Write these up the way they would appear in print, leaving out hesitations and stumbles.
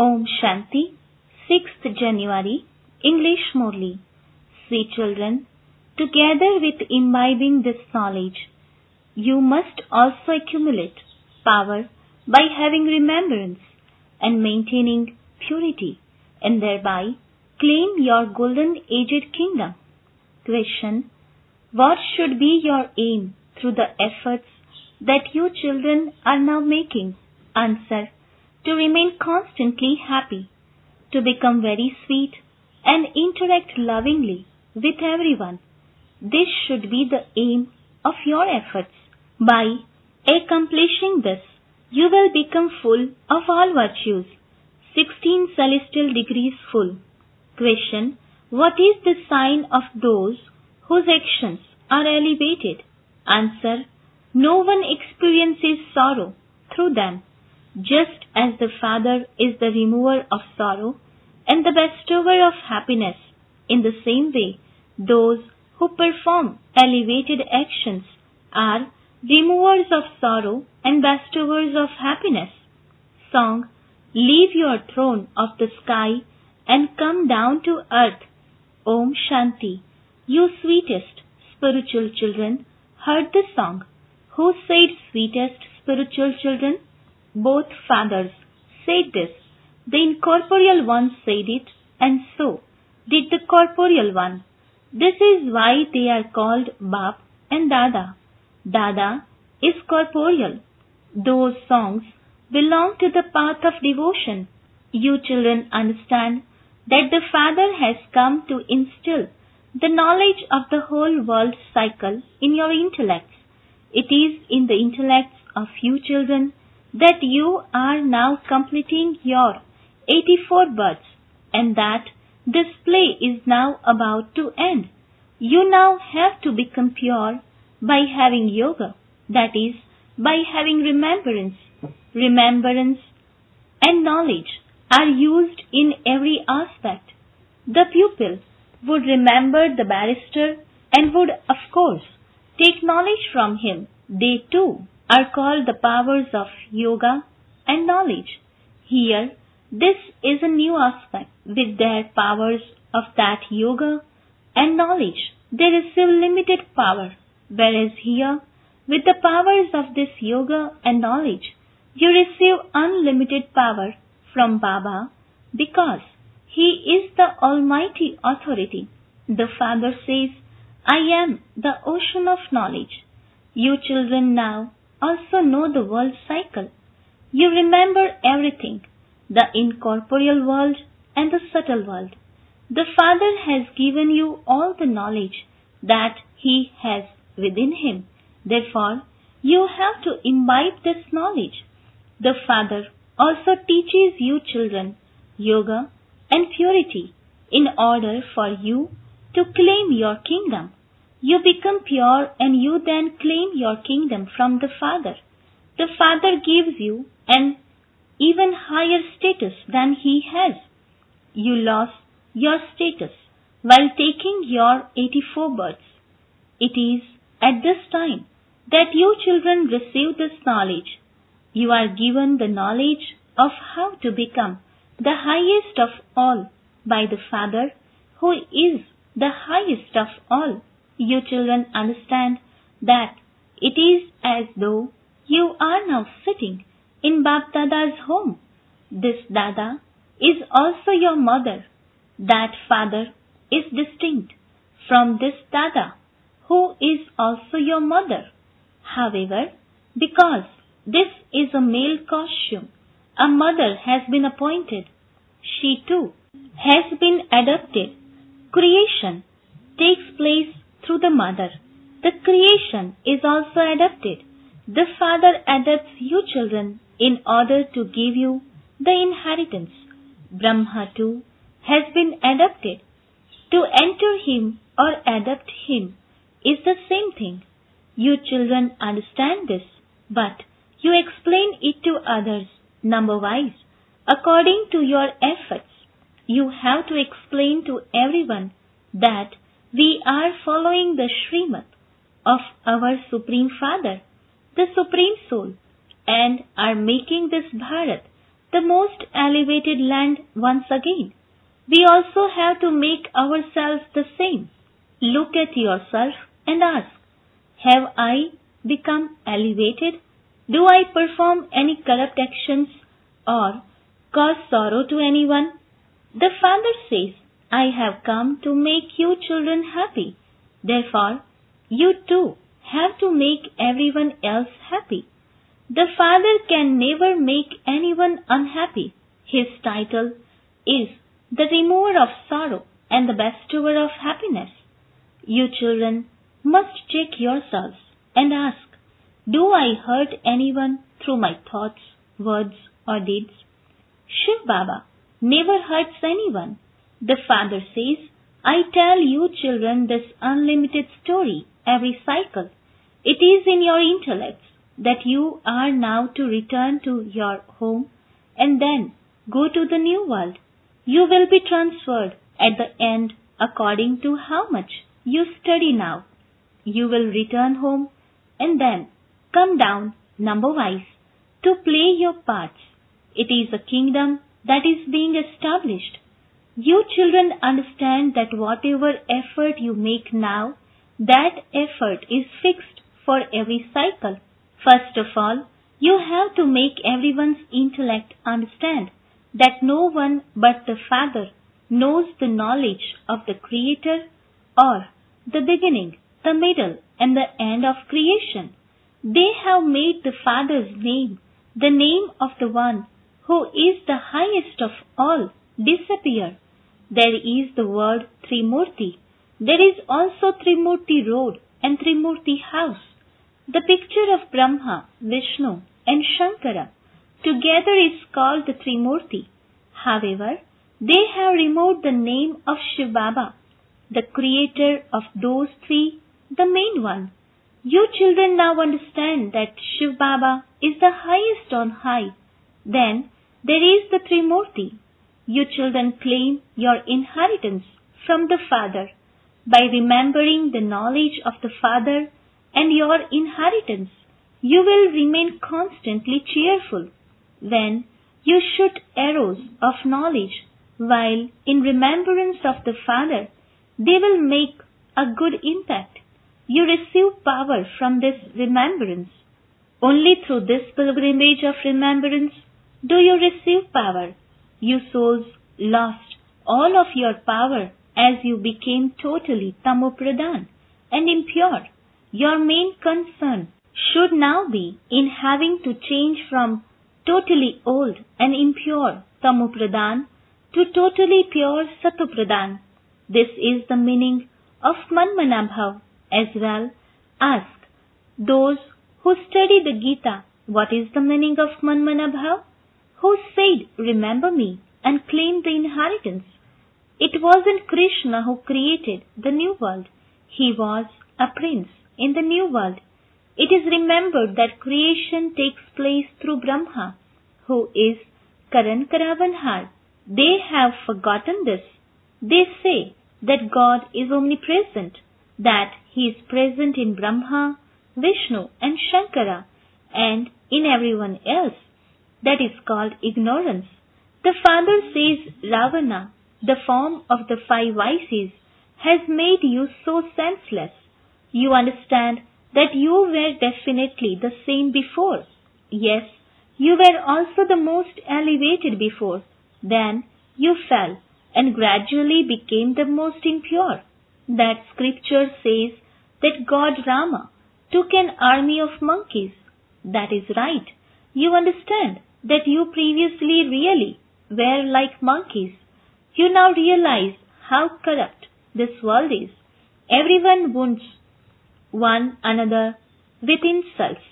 Om Shanti, 6th January, English MURLI. Sweet children, together with imbibing this knowledge, you must also accumulate power by having remembrance and maintaining purity, and thereby claim your golden aged kingdom. Question: what should be your aim through the efforts that you children are now making? Answer: to remain constantly happy, to become very sweet and interact lovingly with everyone. This should be the aim of your efforts. By accomplishing this, you will become full of all virtues, 16 celestial degrees full. Question: what is the sign of those whose actions are elevated? Answer: no one experiences sorrow through them. Just as the Father is the remover of sorrow and the bestower of happiness, in the same way, those who perform elevated actions are removers of sorrow and bestowers of happiness. Song: leave your throne of the sky and come down to earth. Om Shanti. You sweetest spiritual children heard the song. Who said sweetest spiritual children? Both fathers said this. The incorporeal one said it, and so did the corporeal one. This is why they are called Bap and Dada. Dada is corporeal. Those songs belong to the path of devotion. You children understand that the Father has come to instill the knowledge of the whole world cycle in your intellects. It is in the intellects of you children that you are now completing your 84 births, and that this play is now about to end. You now have to become pure by having yoga, that is, by having remembrance. Remembrance and knowledge are used in every aspect. The pupil would remember the barrister and would, of course, take knowledge from him. They too are called the powers of yoga and knowledge. Here, this is a new aspect. With their powers of that yoga and knowledge, they receive limited power, whereas here, with the powers of this yoga and knowledge, you receive unlimited power from Baba, because he is the Almighty Authority. The Father says, I am the ocean of knowledge. You children now also know the world cycle. You remember everything, the incorporeal world and the subtle world. The Father has given you all the knowledge that He has within Him. Therefore, you have to imbibe this knowledge. The Father also teaches you children yoga and purity in order for you to claim your kingdom. You become pure and you then claim your kingdom from the Father. The Father gives you an even higher status than He has. You lost your status while taking your 84 births. It is at this time that you children receive this knowledge. You are given the knowledge of how to become the highest of all by the Father, who is the highest of all. You children understand that it is as though you are now sitting in Bap Dada's home. This Dada is also your mother. That Father is distinct from this Dada, who is also your mother. However, because this is a male costume, a mother has been appointed. She too has been adopted. Creation takes place through the mother. The creation is also adopted. The Father adopts you children in order to give you the inheritance. Brahma too has been adopted. To enter him or adopt him is the same thing. You children understand this, but you explain it to others number-wise. According to your efforts, you have to explain to everyone that we are following the Srimad of our Supreme Father, the Supreme Soul, and are making this Bharat the most elevated land once again. We also have to make ourselves the same. Look at yourself and ask, have I become elevated? Do I perform any corrupt actions or cause sorrow to anyone? The Father says, I have come to make you children happy. Therefore, you too have to make everyone else happy. The Father can never make anyone unhappy. His title is the remover of sorrow and the bestower of happiness. You children must check yourselves and ask, do I hurt anyone through my thoughts, words or deeds? Shiv Baba never hurts anyone. The Father says, I tell you children this unlimited story every cycle. It is in your intellects that you are now to return to your home and then go to the new world. You will be transferred at the end according to how much you study now. You will return home and then come down number-wise to play your parts. It is a kingdom that is being established. You children understand that whatever effort you make now, that effort is fixed for every cycle. First of all, you have to make everyone's intellect understand that no one but the Father knows the knowledge of the Creator or the beginning, the middle, and the end of creation. They have made the Father's name, the name of the One who is the highest of all, disappear. There is the word Trimurti. There is also Trimurti Road and Trimurti House. The picture of Brahma, Vishnu and Shankara together is called the Trimurti. However, they have removed the name of Shiv Baba, the creator of those three, the main one. You children now understand that Shiv Baba is the highest on high. Then there is the Trimurti. You children claim your inheritance from the Father by remembering the knowledge of the Father and your inheritance. You will remain constantly cheerful when you shoot arrows of knowledge, while in remembrance of the Father, they will make a good impact. You receive power from this remembrance. Only through this pilgrimage of remembrance do you receive power. You souls lost all of your power as you became totally tamopradhan and impure. Your main concern should now be in having to change from totally old and impure tamopradhan to totally pure satopradhan. This is the meaning of Manmanabhav. As well, ask those who study the Gita, what is the meaning of Manmanabhav? Who said, remember me, and claim the inheritance? It wasn't Krishna who created the new world. He was a prince in the new world. It is remembered that creation takes place through Brahma, who is Karan Karavanhar. They have forgotten this. They say that God is omnipresent, that He is present in Brahma, Vishnu and Shankara and in everyone else. That is called ignorance. The Father says Ravana, the form of the five vices, has made you so senseless. You understand that you were definitely the same before. Yes, you were also the most elevated before. Then you fell and gradually became the most impure. That scripture says that God Rama took an army of monkeys. That is right. You understand that you previously really were like monkeys. You now realize how corrupt this world is. Everyone wounds one another with insults.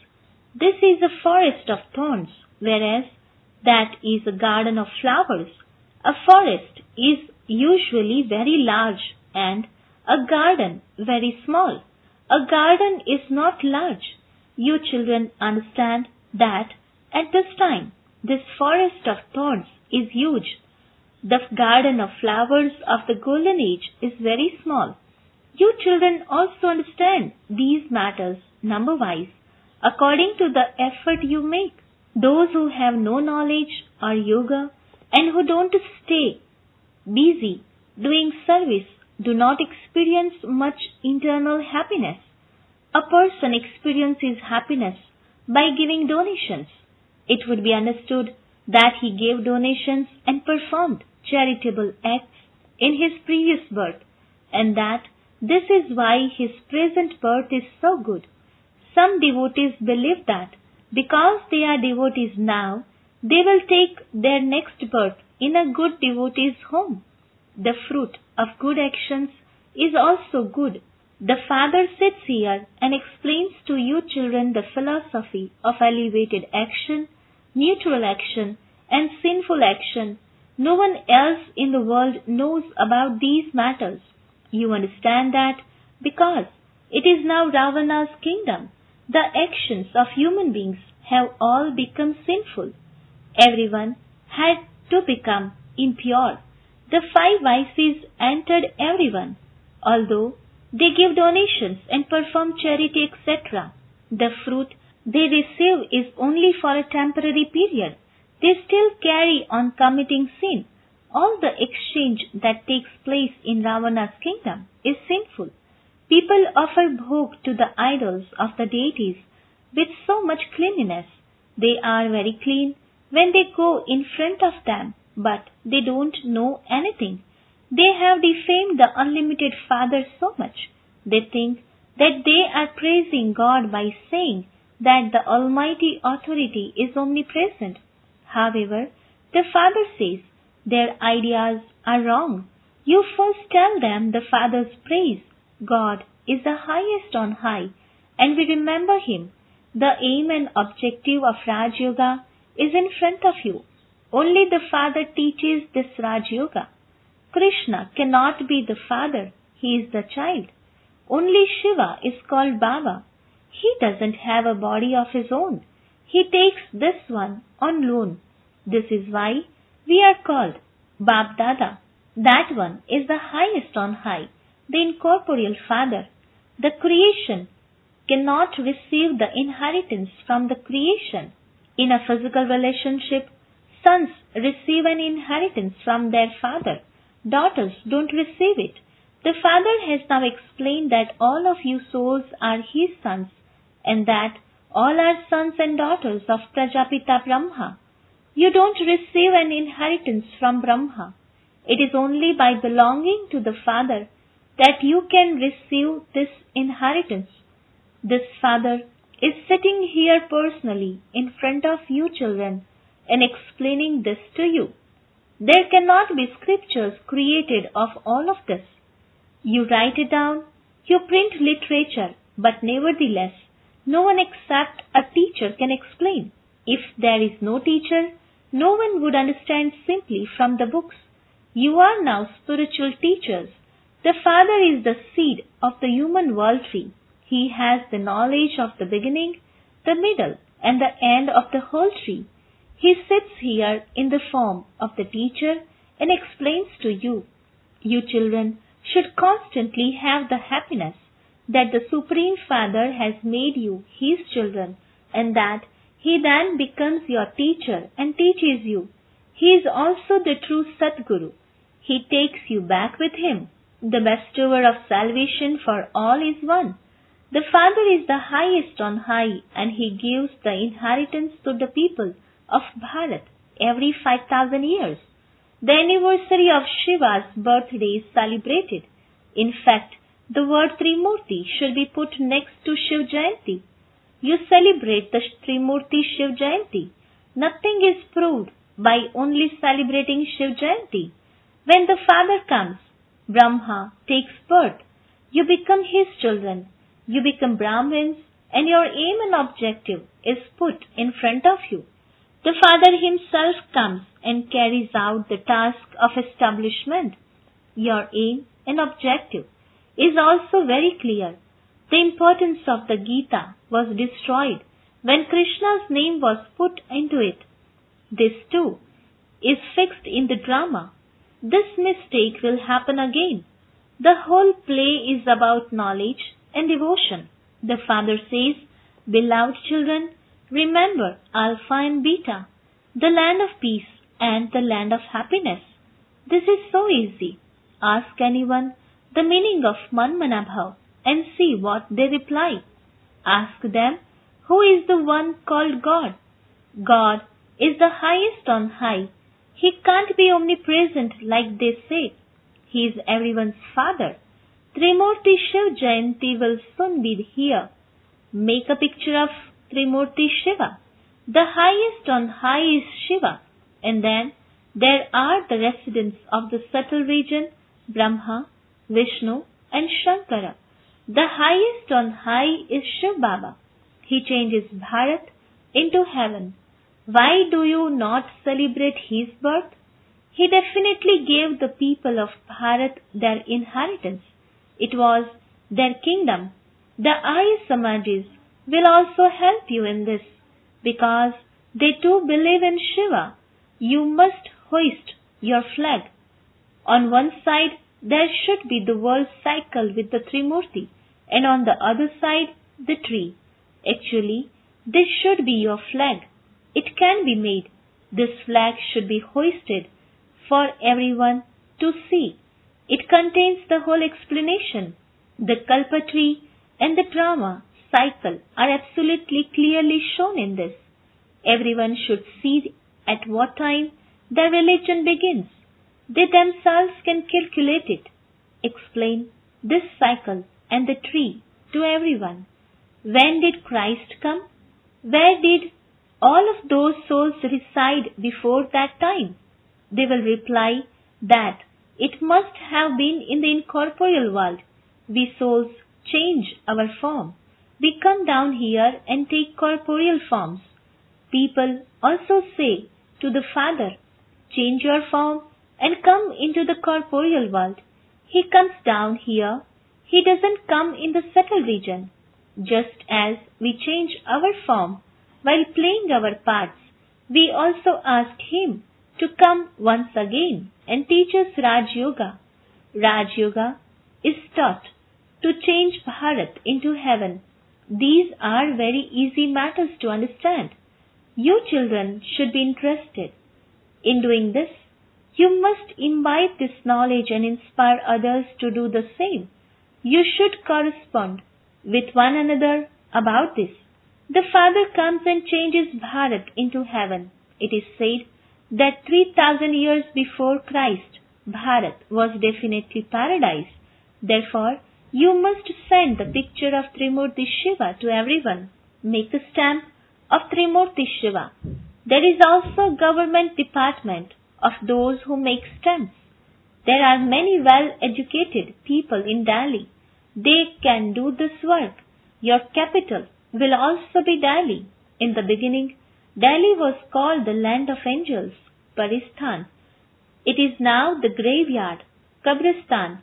This is a forest of thorns, whereas that is a garden of flowers. A forest is usually very large and a garden very small. A garden is not large. You children understand that at this time, this forest of thorns is huge. The garden of flowers of the golden age is very small. You children also understand these matters number-wise, according to the effort you make. Those who have no knowledge or yoga and who don't stay busy doing service do not experience much internal happiness. A person experiences happiness by giving donations. It would be understood that he gave donations and performed charitable acts in his previous birth, and that this is why his present birth is so good. Some devotees believe that because they are devotees now, they will take their next birth in a good devotee's home. The fruit of good actions is also good. The Father sits here and explains to you children the philosophy of elevated action, neutral action, and sinful action. No one else in the world knows about these matters. You understand that because it is now Ravana's kingdom, the actions of human beings have all become sinful. Everyone had to become impure. The five vices entered everyone, although they give donations and perform charity, etc. The fruit they receive is only for a temporary period. They still carry on committing sin. All the exchange that takes place in Ravana's kingdom is sinful. People offer bhog to the idols of the deities with so much cleanliness. They are very clean when they go in front of them, but they don't know anything. They have defamed the unlimited Father so much. They think that they are praising God by saying that the Almighty authority is omnipresent. However, the Father says their ideas are wrong. You first tell them the Father's praise. God is the highest on high, and we remember Him. The aim and objective of Raj Yoga is in front of you. Only the Father teaches this Raj Yoga. Krishna cannot be the Father. He is the child. Only Shiva is called Baba. He doesn't have a body of his own. He takes this one on loan. This is why we are called Bab Dada. That one is the highest on high, the incorporeal Father. The creation cannot receive the inheritance from the creation. In a physical relationship, sons receive an inheritance from their father. Daughters don't receive it. The Father has now explained that all of you souls are His sons, and that all are sons and daughters of Prajapita Brahma. You don't receive an inheritance from Brahma. It is only by belonging to the Father that you can receive this inheritance. This Father is sitting here personally in front of you children and explaining this to you. There cannot be scriptures created of all of this. You write it down, you print literature, but nevertheless, no one except a teacher can explain. If there is no teacher, no one would understand simply from the books. You are now spiritual teachers. The Father is the seed of the human world tree. He has the knowledge of the beginning, the middle, and the end of the whole tree. He sits here in the form of the teacher and explains to you. You children should constantly have the happiness that the Supreme Father has made you His children, and that He then becomes your teacher and teaches you. He is also the true Sadguru. He takes you back with Him. The bestower of salvation for all is one. The Father is the highest on high, and He gives the inheritance to the people of Bharat every 5,000 years. The anniversary of Shiva's birthday is celebrated. In fact, the word Trimurti should be put next to Shiv Jayanti. You celebrate the Trimurti Shiv Jayanti. Nothing is proved by only celebrating Shiv Jayanti. When the Father comes, Brahma takes birth. You become His children. You become Brahmins, and your aim and objective is put in front of you. The Father Himself comes and carries out the task of establishment. Your aim and objective is also very clear. The importance of the Gita was destroyed when Krishna's name was put into it. This too is fixed in the drama. This mistake will happen again. The whole play is about knowledge and devotion. The Father says, "Beloved children, Remember Alpha and Beta, the land of peace and the land of happiness. This is so easy. Ask anyone the meaning of Manmanabhav and see what they reply. Ask them, who is the one called God? God is the highest on high. He can't be omnipresent like they say. He is everyone's father. Trimurti Shiv Jayanti will soon be here. Make a picture of Trimurti Shiva. The highest on high is Shiva. And then there are the residents of the subtle region, Brahma, Vishnu and Shankara. The highest on high is Shiv Baba. He changes Bharat into heaven. Why do you not celebrate his birth? He definitely gave the people of Bharat their inheritance. It was their kingdom. The Arya Samajis will also help you in this, because they too believe in Shiva. You must hoist your flag. On one side there should be the world cycle with the Trimurti, and on the other side the tree. Actually, this should be your flag. It can be made. This flag should be hoisted for everyone to see. It contains the whole explanation. The Kalpa tree and the drama cycle are absolutely clearly shown in this. Everyone should see at what time their religion begins. They themselves can calculate it. Explain this cycle and the tree to everyone. When did Christ come? Where did all of those souls reside before that time? They will reply that it must have been in the incorporeal world. We souls change our form. We come down here and take corporeal forms. People also say to the Father, change your form and come into the corporeal world. He comes down here. He doesn't come in the subtle region. Just as we change our form while playing our parts, we also ask him to come once again and teach us Raj Yoga. Raj Yoga is taught to change Bharat into heaven. These are very easy matters to understand. You children should be interested. In doing this, you must imbibe this knowledge and inspire others to do the same. You should correspond with one another about this. The Father comes and changes Bharat into heaven. It is said that 3000 years before Christ, Bharat was definitely paradise. Therefore, you must send the picture of Trimurti Shiva to everyone. Make a stamp of Trimurti Shiva. There is also a government department of those who make stamps. There are many well-educated people in Delhi. They can do this work. Your capital will also be Delhi. In the beginning, Delhi was called the land of angels, Paristan. It is now the graveyard, Kabristan.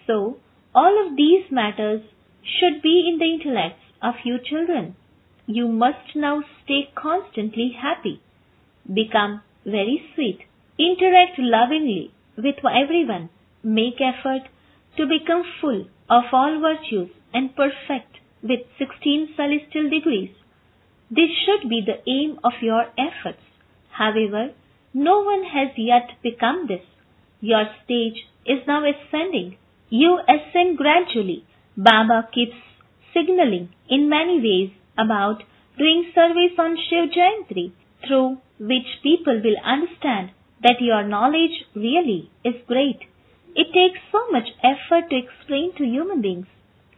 So, all of these matters should be in the intellects of you children. You must now stay constantly happy. Become very sweet. Interact lovingly with everyone. Make effort to become full of all virtues and perfect with 16 celestial degrees. This should be the aim of your efforts. However, no one has yet become this. Your stage is now ascending. You ascend gradually. Baba keeps signaling in many ways about doing service on Shiv Jayanti, through which people will understand that your knowledge really is great. It takes so much effort to explain to human beings.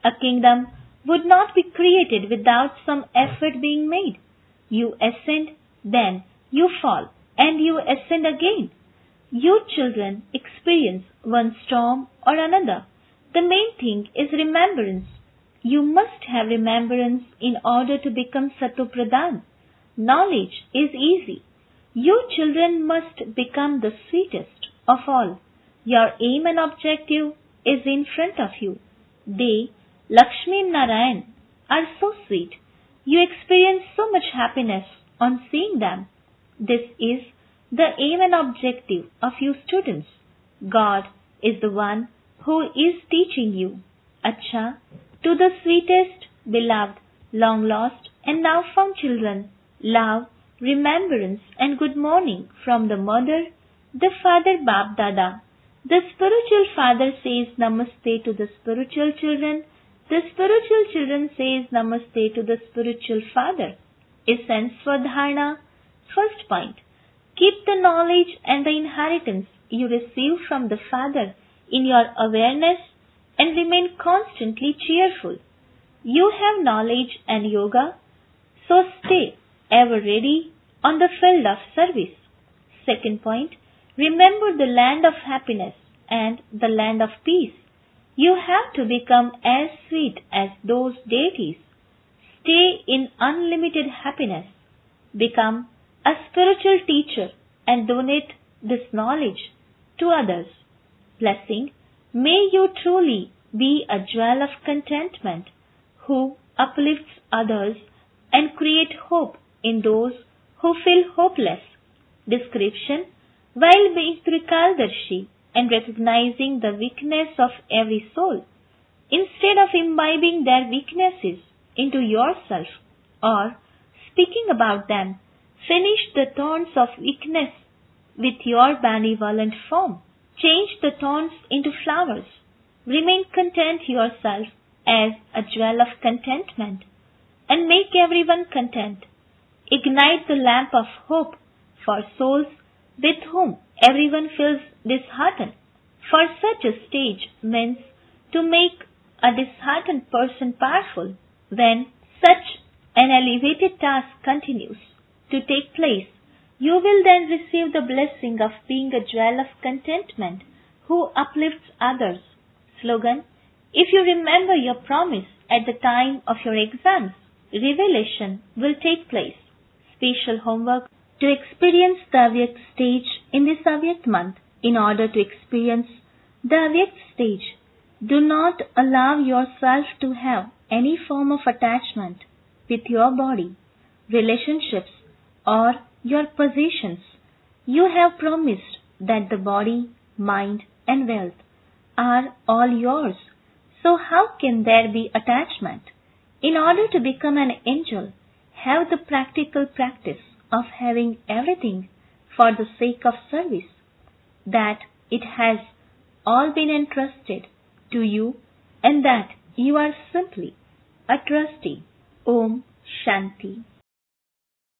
A kingdom would not be created without some effort being made. You ascend, then you fall, and you ascend again. You children experience one storm or another. The main thing is remembrance. You must have remembrance in order to become Satopradhan. Knowledge is easy. You children must become the sweetest of all. Your aim and objective is in front of you. They, Lakshmi and Narayan, are so sweet. You experience so much happiness on seeing them. This is the aim and objective of you students. God is the one who is teaching you. Acha, to the sweetest, beloved, long lost and now found children, love, remembrance and good morning from the mother, the father Bap Dada. The spiritual father says Namaste to the spiritual children. The spiritual children says Namaste to the spiritual father. Essence for Dharana. First point. Keep the knowledge and the inheritance you receive from the Father in your awareness and remain constantly cheerful. You have knowledge and yoga, so stay ever ready on the field of service. Second point. Remember the land of happiness and the land of peace. You have to become as sweet as those deities. Stay in unlimited happiness. Become a spiritual teacher and donate this knowledge to others. Blessing, may you truly be a jewel of contentment who uplifts others and create hope in those who feel hopeless. Description, while being Trikaldarshi and recognizing the weakness of every soul, instead of imbibing their weaknesses into yourself or speaking about them, finish the thorns of weakness with your benevolent form. Change the thorns into flowers. Remain content yourself as a jewel of contentment and make everyone content. Ignite the lamp of hope for souls with whom everyone feels disheartened. For such a stage means to make a disheartened person powerful. When such an elevated task continues to take place, you will then receive the blessing of being a jewel of contentment who uplifts others. Slogan, if you remember your promise at the time of your exams, revelation will take place. Special homework to experience the Avyakt stage in this Avyakt month. In order to experience the Avyakt stage, do not allow yourself to have any form of attachment with your body, relationships, or your possessions. You have promised that the body, mind, and wealth are all yours. So how can there be attachment? In order to become an angel, have the practical practice of having everything for the sake of service, that it has all been entrusted to you and that you are simply a trustee. Om Shanti.